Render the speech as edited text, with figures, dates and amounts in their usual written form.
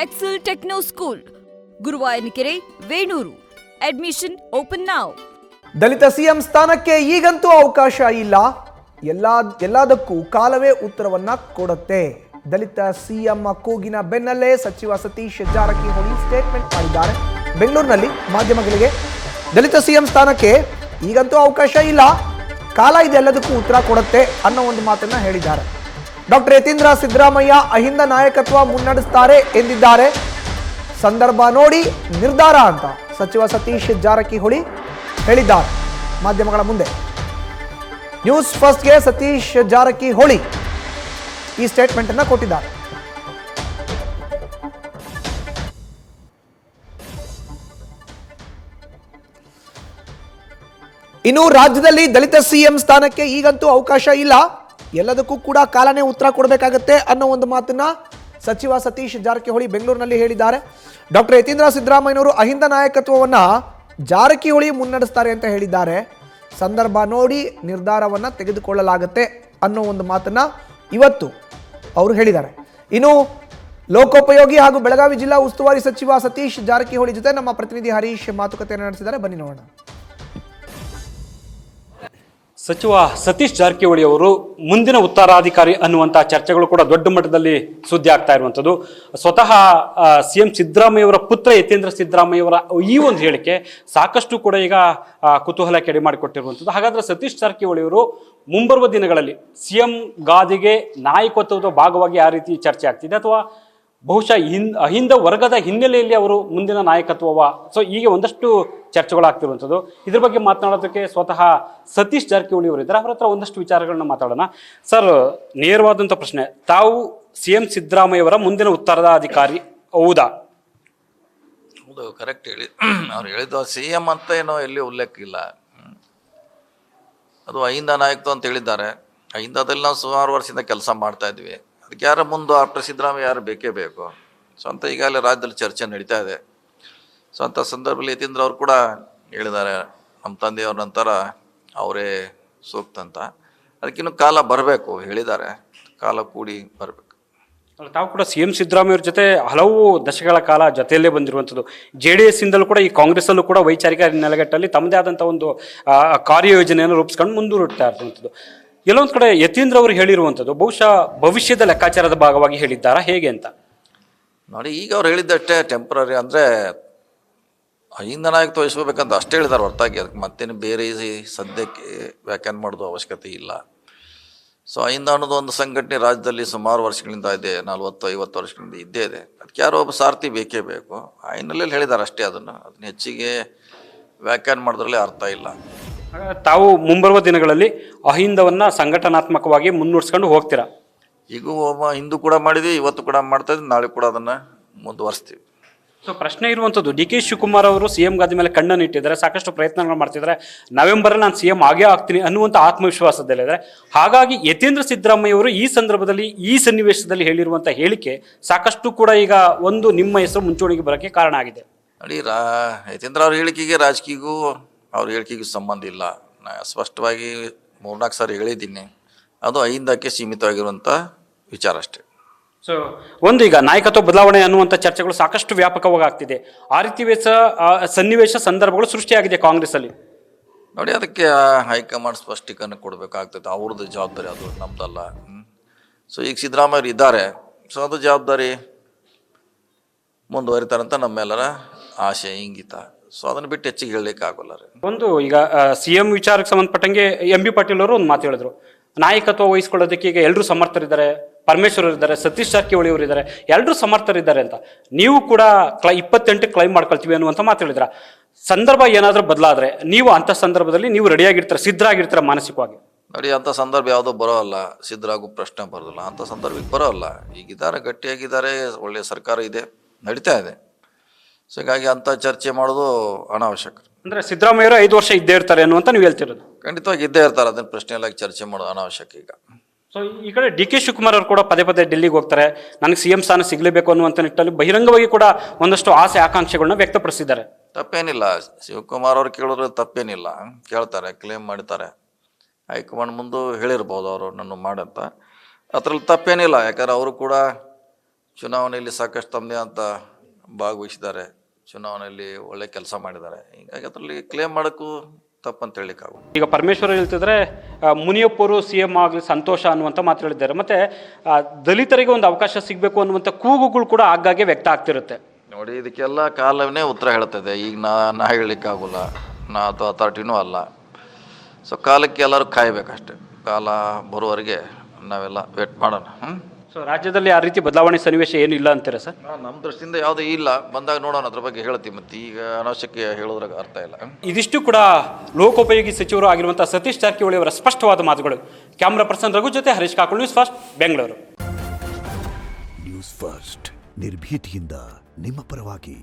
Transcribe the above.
Excel Techno School, Guruvayanakere, Venur. Admission open now. ದಲಿತ CM ಸ್ಥಾನಕ್ಕೆ ಈಗಂತೂ ಅವಕಾಶ ಇಲ್ಲ. ಎಲ್ಲದಕ್ಕೂ ಕಾಲವೇ ಉತ್ತರವನ್ನ ಕೊಡುತ್ತೆ. ದಲಿತ ಸಿಎಂ ಕೂಗಿನ ಬೆನ್ನಲ್ಲೇ ಸಚಿವ ಸತೀಶ್ ಜಾರಕಿಹೊಳಿ ಸ್ಟೇಟ್ಮೆಂಟ್ ಮಾಡಿದ್ದಾರೆ. ಬೆಂಗಳೂರಿನಲ್ಲಿ ಮಾಧ್ಯಮಗಳಿಗೆ ದಲಿತ ಸಿಎಂ ಸ್ಥಾನಕ್ಕೆ ಈಗಂತೂ ಅವಕಾಶ ಇಲ್ಲ, ಕಾಲ ಇದೆ, ಎಲ್ಲದಕ್ಕೂ ಉತ್ತರ ಕೊಡುತ್ತೆ ಅನ್ನೋ ಒಂದು ಮಾತನ್ನ ಹೇಳಿದ್ದಾರೆ. ಡಾಕ್ಟರ್ ಯತೀಂದ್ರ ಸಿದ್ದರಾಮಯ್ಯ ಅಹಿಂದ ನಾಯಕತ್ವ ಮುನ್ನಡೆಸ್ತಾರೆ ಎಂದಿದ್ದಾರೆ. ಸಂದರ್ಭ ನೋಡಿ ನಿರ್ಧಾರ ಅಂತ ಸಚಿವ ಸತೀಶ್ ಜಾರಕಿಹೊಳಿ ಹೇಳಿದ್ದಾರೆ ಮಾಧ್ಯಮಗಳ ಮುಂದೆ. ನ್ಯೂಸ್ ಫಸ್ಟ್ಗೆ ಸತೀಶ್ ಜಾರಕಿಹೊಳಿ ಈ ಸ್ಟೇಟ್ಮೆಂಟ್ ಅನ್ನ ಕೊಟ್ಟಿದ್ದಾರೆ. ಇನ್ನು ರಾಜ್ಯದಲ್ಲಿ ದಲಿತ ಸಿಎಂ ಸ್ಥಾನಕ್ಕೆ ಈಗಂತೂ ಅವಕಾಶ ಇಲ್ಲ, ಎಲ್ಲದಕ್ಕೂ ಕೂಡ ಕಾಲನೇ ಉತ್ತರ ಕೊಡಬೇಕಾಗತ್ತೆ ಅನ್ನೋ ಒಂದು ಮಾತನ್ನ ಸಚಿವ ಸತೀಶ್ ಜಾರಕಿಹೊಳಿ ಬೆಂಗಳೂರಿನಲ್ಲಿ ಹೇಳಿದ್ದಾರೆ. ಡಾಕ್ಟರ್ ಯತೀಂದ್ರ ಸಿದ್ದರಾಮಯ್ಯನವರು ಅಹಿಂದ ನಾಯಕತ್ವವನ್ನ ಜಾರಕಿಹೊಳಿ ಮುನ್ನಡೆಸ್ತಾರೆ ಅಂತ ಹೇಳಿದ್ದಾರೆ. ಸಂದರ್ಭ ನೋಡಿ ನಿರ್ಧಾರವನ್ನ ತೆಗೆದುಕೊಳ್ಳಲಾಗುತ್ತೆ ಅನ್ನೋ ಒಂದು ಮಾತನ್ನ ಇವತ್ತು ಅವರು ಹೇಳಿದ್ದಾರೆ. ಇನ್ನು ಲೋಕೋಪಯೋಗಿ ಹಾಗೂ ಬೆಳಗಾವಿ ಜಿಲ್ಲಾ ಉಸ್ತುವಾರಿ ಸಚಿವ ಸತೀಶ್ ಜಾರಕಿಹೊಳಿ ಜೊತೆ ನಮ್ಮ ಪ್ರತಿನಿಧಿ ಹರೀಶ್ ಮಾತುಕತೆಯನ್ನು ನಡೆಸಿದ್ದಾರೆ. ಬನ್ನಿ ನೋಡೋಣ. ಸಚಿವ ಸತೀಶ್ ಜಾರಕಿಹೊಳಿ ಅವರು ಮುಂದಿನ ಉತ್ತರಾಧಿಕಾರಿ ಅನ್ನುವಂತಹ ಚರ್ಚೆಗಳು ಕೂಡ ದೊಡ್ಡ ಮಟ್ಟದಲ್ಲಿ ಸುದ್ದಿ ಆಗ್ತಾ ಇರುವಂಥದ್ದು. ಸ್ವತಃ ಸಿಎಂ ಸಿದ್ದರಾಮಯ್ಯವರ ಪುತ್ರ ಯತೀಂದ್ರ ಸಿದ್ದರಾಮಯ್ಯವರ ಈ ಒಂದು ಹೇಳಿಕೆ ಸಾಕಷ್ಟು ಕೂಡ ಈಗ ಕುತೂಹಲ ಕೆಡೆ ಮಾಡಿಕೊಟ್ಟಿರುವಂಥದ್ದು. ಹಾಗಾದ್ರೆ ಸತೀಶ್ ಜಾರಕಿಹೊಳಿ ಅವರು ಮುಂಬರುವ ದಿನಗಳಲ್ಲಿ ಸಿಎಂ ಗಾದಿಗೆ ನಾಯಕತ್ವದ ಭಾಗವಾಗಿ ಯಾವ ರೀತಿ ಚರ್ಚೆ ಆಗ್ತಿದೆ, ಅಥವಾ ಬಹುಶಃ ಅಹಿಂದ ವರ್ಗದ ಹಿನ್ನೆಲೆಯಲ್ಲಿ ಅವರು ಮುಂದಿನ ನಾಯಕತ್ವವ, ಸೊ ಹೀಗೆ ಒಂದಷ್ಟು ಚರ್ಚೆಗಳಾಗ್ತಿರುವಂಥದ್ದು. ಇದ್ರ ಬಗ್ಗೆ ಮಾತನಾಡೋದಕ್ಕೆ ಸ್ವತಃ ಸತೀಶ್ ಜಾರಕಿಹೊಳಿ ಅವರು ಇದ್ದಾರೆ. ಅವರ ಹತ್ರ ಒಂದಷ್ಟು ವಿಚಾರಗಳನ್ನ ಮಾತಾಡೋಣ. ಸರ್, ನೇರವಾದಂಥ ಪ್ರಶ್ನೆ, ತಾವು ಸಿಎಂ ಸಿದ್ದರಾಮಯ್ಯವರ ಮುಂದಿನ ಉತ್ತರಾಧಿಕಾರಿ ಹೌದಾ? ಹೌದು, ಕರೆಕ್ಟ್ ಹೇಳಿ. ಅವ್ರು ಹೇಳಿದ್ದು ಸಿಎಂ ಅಂತ ಏನೋ ಎಲ್ಲಿ ಉಲ್ಲೇಖ ಇಲ್ಲ. ಅದು ಅಹಿಂದ ನಾಯಕತ್ವ ಅಂತ ಹೇಳಿದ್ದಾರೆ. ಅಹಿಂದದಲ್ಲಿ ನಾವು ಸುಮಾರು ವರ್ಷದಿಂದ ಕೆಲಸ ಮಾಡ್ತಾ ಇದ್ವಿ. ಅದಕ್ಕೆ ಯಾರ ಮುಂದೆ ಆಫ್ಟರ್ ಸಿದ್ದರಾಮಯ್ಯ ಯಾರು ಬೇಕೇ ಬೇಕು. ಸೊ ಅಂತ ಈಗಾಗಲೇ ರಾಜ್ಯದಲ್ಲಿ ಚರ್ಚೆ ನಡೀತಾ ಇದೆ. ಸೊ ಅಂಥ ಸಂದರ್ಭದಲ್ಲಿ ಯತೀಂದ್ರ ಅವರು ಕೂಡ ಹೇಳಿದ್ದಾರೆ, ನಮ್ಮ ತಂದೆಯವ್ರ ನಂತರ ಅವರೇ ಸೂಕ್ತ ಅಂತ. ಅದಕ್ಕಿನ್ನೂ ಕಾಲ ಬರಬೇಕು ಹೇಳಿದ್ದಾರೆ, ಕಾಲ ಕೂಡಿ ಬರಬೇಕು. ತಾವು ಕೂಡ ಸಿಎಂ ಸಿದ್ದರಾಮಯ್ಯವ್ರ ಜೊತೆ ಹಲವು ದಶಕಗಳ ಕಾಲ ಜೊತೆಯಲ್ಲೇ ಬಂದಿರುವಂಥದ್ದು. JDS ಇಂದಲೂ ಕೂಡ ಈ ಕಾಂಗ್ರೆಸ್ಸಲ್ಲೂ ಕೂಡ ವೈಚಾರಿಕ ನೆಲೆಗಟ್ಟಲ್ಲಿ ತಮ್ಮದೇ ಆದಂಥ ಒಂದು ಕಾರ್ಯಯೋಜನೆಯನ್ನು ರೂಪಿಸ್ಕೊಂಡು ಮುಂದೂಡುತ್ತಾ ಇರುವಂಥದ್ದು. ಎಲ್ಲೊಂದು ಕಡೆ ಯತೀಂದ್ರ ಅವರು ಹೇಳಿರುವಂಥದ್ದು ಬಹುಶಃ ಭವಿಷ್ಯದ ಲೆಕ್ಕಾಚಾರದ ಭಾಗವಾಗಿ ಹೇಳಿದ್ದಾರಾ, ಹೇಗೆ ಅಂತ? ನೋಡಿ, ಈಗ ಅವ್ರು ಹೇಳಿದ್ದಷ್ಟೇ ಟೆಂಪ್ರರಿ, ಅಂದರೆ ಅಹಿಂದ ನಾಯಕತ್ವ ವಹಿಸ್ಕೋಬೇಕಂತ ಅಷ್ಟೇ ಹೇಳಿದ್ದಾರೆ ಹೊರತಾಗಿ ಅದಕ್ಕೆ ಮತ್ತೇನು ಬೇರೆ ಸದ್ಯಕ್ಕೆ ವ್ಯಾಖ್ಯಾನ ಮಾಡೋದು ಅವಶ್ಯಕತೆ ಇಲ್ಲ. ಸೊ ಅಹಿಂದ ಅನ್ನೋದು ಒಂದು ಸಂಘಟನೆ ರಾಜ್ಯದಲ್ಲಿ ಸುಮಾರು ವರ್ಷಗಳಿಂದ ಇದೆ, 40-50 ವರ್ಷಗಳಿಂದ ಇದ್ದೇ ಇದೆ. ಅದಕ್ಕೆ ಯಾರೋ ಒಬ್ಬ ಸಾರಥಿ ಬೇಕೇ ಬೇಕು. ಆ ಹಿನ್ನೆಲೆಯಲ್ಲಿ ಹೇಳಿದ್ದಾರೆ ಅಷ್ಟೇ. ಅದನ್ನು ಹೆಚ್ಚಿಗೆ ವ್ಯಾಖ್ಯಾನ ಮಾಡೋದ್ರಲ್ಲಿ ಅರ್ಥ ಇಲ್ಲ. ತಾವು ಮುಂಬರುವ ದಿನಗಳಲ್ಲಿ ಅಹಿಂದವನ್ನ ಸಂಘಟನಾತ್ಮಕವಾಗಿ ಮುನ್ನಡೆಸ್ಕೊಂಡು ಹೋಗ್ತೀರಾ? ಈಗ ಹಿಂದೂ ಕೂಡ ಮಾಡಿದ್ವಿ, ಇವತ್ತು ಕೂಡ ಮಾಡ್ತಾ ಇದ್ವಿ, ನಾಳೆ ಕೂಡ ಅದನ್ನು ಮುಂದುವರಿಸ್ತೀವಿ. ಸೊ ಪ್ರಶ್ನೆ ಇರುವಂಥದ್ದು, DK ಶಿವಕುಮಾರ್ ಅವರು ಸಿಎಂ ಗಾದಿ ಮೇಲೆ ಕಣ್ಣನ್ನು ಇಟ್ಟಿದ್ದಾರೆ, ಸಾಕಷ್ಟು ಪ್ರಯತ್ನಗಳು ಮಾಡ್ತಿದ್ದಾರೆ, ನವೆಂಬರಲ್ಲಿ ನಾನು ಸಿಎಂ ಆಗೇ ಆಗ್ತೀನಿ ಅನ್ನುವಂಥ ಆತ್ಮವಿಶ್ವಾಸದಲ್ಲಿದ್ದಾರೆ. ಹಾಗಾಗಿ ಯತೀಂದ್ರ ಸಿದ್ದರಾಮಯ್ಯ ಅವರು ಈ ಸಂದರ್ಭದಲ್ಲಿ ಈ ಸನ್ನಿವೇಶದಲ್ಲಿ ಹೇಳಿರುವಂಥ ಹೇಳಿಕೆ ಸಾಕಷ್ಟು ಕೂಡ ಈಗ ಒಂದು ನಿಮ್ಮ ಹೆಸರು ಮುಂಚೂಣಿಗೆ ಬರೋಕ್ಕೆ ಕಾರಣ ಆಗಿದೆ. ನೋಡಿ, ಯತೀಂದ್ರ ಅವ್ರ ಹೇಳಿಕೆಗೆ ರಾಜಕೀಯಗೂ ಅವ್ರ ಹೇಳಿಕೆಗೂ ಸಂಬಂಧ ಇಲ್ಲ. ನಾನು ಸ್ಪಷ್ಟವಾಗಿ 3-4 ಸಾರಿ ಹೇಳಿದ್ದೀನಿ, ಅದು ಅಹಿಂದಕ್ಕೆ ಸೀಮಿತವಾಗಿರುವಂಥ ವಿಚಾರ ಅಷ್ಟೇ. ಸೊ ಒಂದು ಈಗ ನಾಯಕತ್ವ ಬದಲಾವಣೆ ಅನ್ನುವಂಥ ಚರ್ಚೆಗಳು ಸಾಕಷ್ಟು ವ್ಯಾಪಕವಾಗಿ ಆಗ್ತಿದೆ. ಆ ರೀತಿ ಸನ್ನಿವೇಶ ಸಂದರ್ಭಗಳು ಸೃಷ್ಟಿಯಾಗಿದೆ ಕಾಂಗ್ರೆಸ್ಸಲ್ಲಿ. ನೋಡಿ, ಅದಕ್ಕೆ ಹೈಕಮಾಂಡ್ ಸ್ಪಷ್ಟೀಕರಣ ಕೊಡಬೇಕಾಗ್ತದೆ. ಅವ್ರದ್ದು ಜವಾಬ್ದಾರಿ, ಅದು ನಮ್ದಲ್ಲ. ಸೊ ಈಗ ಸಿದ್ದರಾಮಯ್ಯರು ಇದ್ದಾರೆ, ಸೊ ಅದು ಜವಾಬ್ದಾರಿ ಮುಂದುವರಿತಾರಂತ ನಮ್ಮೆಲ್ಲರ ಆಶೆ, ಇಂಗಿತ. ಸೊ ಅದನ್ನು ಬಿಟ್ಟು ಹೆಚ್ಚಿಗೆ ಹೇಳಲಿಕ್ಕೆ ಆಗೋಲ್ಲ ರೀ. ಒಂದು ಈಗ ಸಿಎಂ ವಿಚಾರಕ್ಕೆ ಸಂಬಂಧಪಟ್ಟಂಗೆ MB ಪಾಟೀಲ್ ಅವರು ಒಂದು ಮಾತು ಹೇಳಿದ್ರು, ನಾಯಕತ್ವ ವಹಿಸ್ಕೊಳ್ಳೋದಕ್ಕೆ ಈಗ ಎಲ್ಲರೂ ಸಮರ್ಥರಿದ್ದಾರೆ, ಪರಮೇಶ್ವರ್ ಇದ್ದಾರೆ, ಸತೀಶ್ ಜಾರಕಿಹೊಳಿ ಅವರು ಇದ್ದಾರೆ, ಎಲ್ಲರೂ ಸಮರ್ಥರಿದ್ದಾರೆ ಅಂತ. ನೀವು ಕೂಡ 28 ಕ್ಲೈಮ್ ಮಾಡ್ಕೊಳ್ತೀವಿ ಅನ್ನುವಂಥ ಮಾತು ಹೇಳಿದ್ರ. ಸಂದರ್ಭ ಏನಾದರೂ ಬದಲಾದ್ರೆ ನೀವು ಅಂಥ ಸಂದರ್ಭದಲ್ಲಿ ನೀವು ರೆಡಿಯಾಗಿರ್ತೀರ, ಸಿದ್ಧರಾಗಿರ್ತೀರ ಮಾನಸಿಕವಾಗಿ? ನೋಡಿ, ಅಂಥ ಸಂದರ್ಭ ಯಾವುದೋ ಬರೋಲ್ಲ, ಸಿದ್ಧರಾಗೋ ಪ್ರಶ್ನೆ ಬರೋದಿಲ್ಲ. ಅಂಥ ಸಂದರ್ಭಕ್ಕೆ ಬರೋಲ್ಲ. ಈಗಿದ್ದಾರೆ, ಗಟ್ಟಿಯಾಗಿದ್ದಾರೆ, ಒಳ್ಳೆಯ ಸರ್ಕಾರ ಇದೆ, ನಡೀತಾ ಇದೆ. ಸೊ ಹೀಗಾಗಿ ಅಂಥ ಚರ್ಚೆ ಮಾಡೋದು ಅನಾವಶ್ಯಕ. ಅಂದರೆ ಸಿದ್ದರಾಮಯ್ಯವರು 5 ವರ್ಷ ಇದ್ದೇ ಇರ್ತಾರೆ ಅನ್ನುವಂತ ನೀವು ಹೇಳ್ತಿರೋದು? ಖಂಡಿತವಾಗಿ ಇದ್ದೇ ಇರ್ತಾರೆ, ಅದನ್ನ ಪ್ರಶ್ನೆ ಎಲ್ಲ ಚರ್ಚೆ ಮಾಡೋದು ಅನಾವಶ್ಯಕ ಈಗ. ಸೊ ಈ ಕಡೆ DK ಶಿವಕುಮಾರ್ ಅವರು ಕೂಡ ಪದೇ ಪದೇ ಡೆಲ್ಲಿಗೆ ಹೋಗ್ತಾರೆ, ನನಗೆ ಸಿಎಂ ಸ್ಥಾನ ಸಿಗಲೇಬೇಕು ಅನ್ನುವಂಥ ನಿಟ್ಟಲ್ಲಿ ಬಹಿರಂಗವಾಗಿ ಕೂಡ ಒಂದಷ್ಟು ಆಸೆ ಆಕಾಂಕ್ಷೆಗಳನ್ನ ವ್ಯಕ್ತಪಡಿಸಿದ್ದಾರೆ. ತಪ್ಪೇನಿಲ್ಲ, ಶಿವಕುಮಾರ್ ಅವ್ರು ಕೇಳಿದ್ರೆ ತಪ್ಪೇನಿಲ್ಲ, ಕೇಳ್ತಾರೆ, ಕ್ಲೇಮ್ ಮಾಡ್ತಾರೆ. ಹೈಕಮಾಂಡ್ ಮುಂದೆ ಹೇಳಿರ್ಬೋದು ಅವರು ನನ್ನ ಮಾಡಂತ, ಅದರಲ್ಲಿ ತಪ್ಪೇನಿಲ್ಲ. ಯಾಕಂದ್ರೆ ಅವರು ಕೂಡ ಚುನಾವಣೆಯಲ್ಲಿ ಸಾಕಷ್ಟು ತಮ್ಮದೇ ಅಂತ ಭಾಗವಹಿಸಿದ್ದಾರೆ, ಚುನಾವಣೆಯಲ್ಲಿ ಒಳ್ಳೆ ಕೆಲಸ ಮಾಡಿದ್ದಾರೆ. ಹೀಗಾಗಿ ಅದರಲ್ಲಿ ಕ್ಲೇಮ್ ಮಾಡೋಕ್ಕೂ ತಪ್ಪಂತ ಹೇಳಲಿಕ್ಕಾಗು. ಈಗ ಪರಮೇಶ್ವರ್ ಹೇಳ್ತಿದ್ರೆ ಮುನಿಯಪ್ಪರು CM ಆಗಲಿ ಸಂತೋಷ ಅನ್ನುವಂಥ ಮಾತು ಹೇಳಿದ್ದಾರೆ. ಮತ್ತು ದಲಿತರಿಗೆ ಒಂದು ಅವಕಾಶ ಸಿಗಬೇಕು ಅನ್ನುವಂಥ ಕೂಗುಗಳು ಕೂಡ ಆಗಾಗ್ಗೆ ವ್ಯಕ್ತ ಆಗ್ತಿರುತ್ತೆ. ನೋಡಿ, ಇದಕ್ಕೆಲ್ಲ ಕಾಲವೇ ಉತ್ತರ ಹೇಳ್ತದೆ. ಈಗ ನಾ ಹೇಳಲಿಕ್ಕಾಗೋಲ್ಲ, ನಾ ಅದು ಅಥಾರಿಟಿನೂ ಅಲ್ಲ. ಸೊ ಕಾಲಕ್ಕೆ ಎಲ್ಲರೂ ಕಾಯಬೇಕಷ್ಟೆ. ಕಾಲ ಬರುವವರೆಗೆ ನಾವೆಲ್ಲ ವೇಟ್ ಮಾಡೋಣ. ಸೊ ರಾಜ್ಯದಲ್ಲಿ ಆ ರೀತಿ ಬದಲಾವಣೆ ಸನ್ನಿವೇಶ ಏನಿಲ್ಲ ಅಂತೀರಾ ಸರ್? ನಮ್ಮ ದೃಷ್ಟಿಯಿಂದ ಯಾವುದೂ ಇಲ್ಲ, ಬಂದಾಗ ನೋಡೋಣ, ಅದ್ರ ಬಗ್ಗೆ ಹೇಳ್ತೀವಿ. ಮತ್ತು ಈಗ ಅನಾವಶ್ಯಕ ಹೇಳೋದ್ರಾಗ ಅರ್ಥ ಇಲ್ಲ. ಇದಿಷ್ಟು ಕೂಡ ಲೋಕೋಪಯೋಗಿ ಸಚಿವರು ಆಗಿರುವಂಥ ಸತೀಶ್ ಜಾರಕಿಹೊಳಿ ಅವರ ಸ್ಪಷ್ಟವಾದ ಮಾತುಗಳು. ಕ್ಯಾಮ್ರಾ ಪರ್ಸನ್ ರಘು ಜೊತೆ Harish Kakul, news first, Bengaluru. News first ನಿರ್ಭೀತಿಯಿಂದ ನಿಮ್ಮ ಪರವಾಗಿ.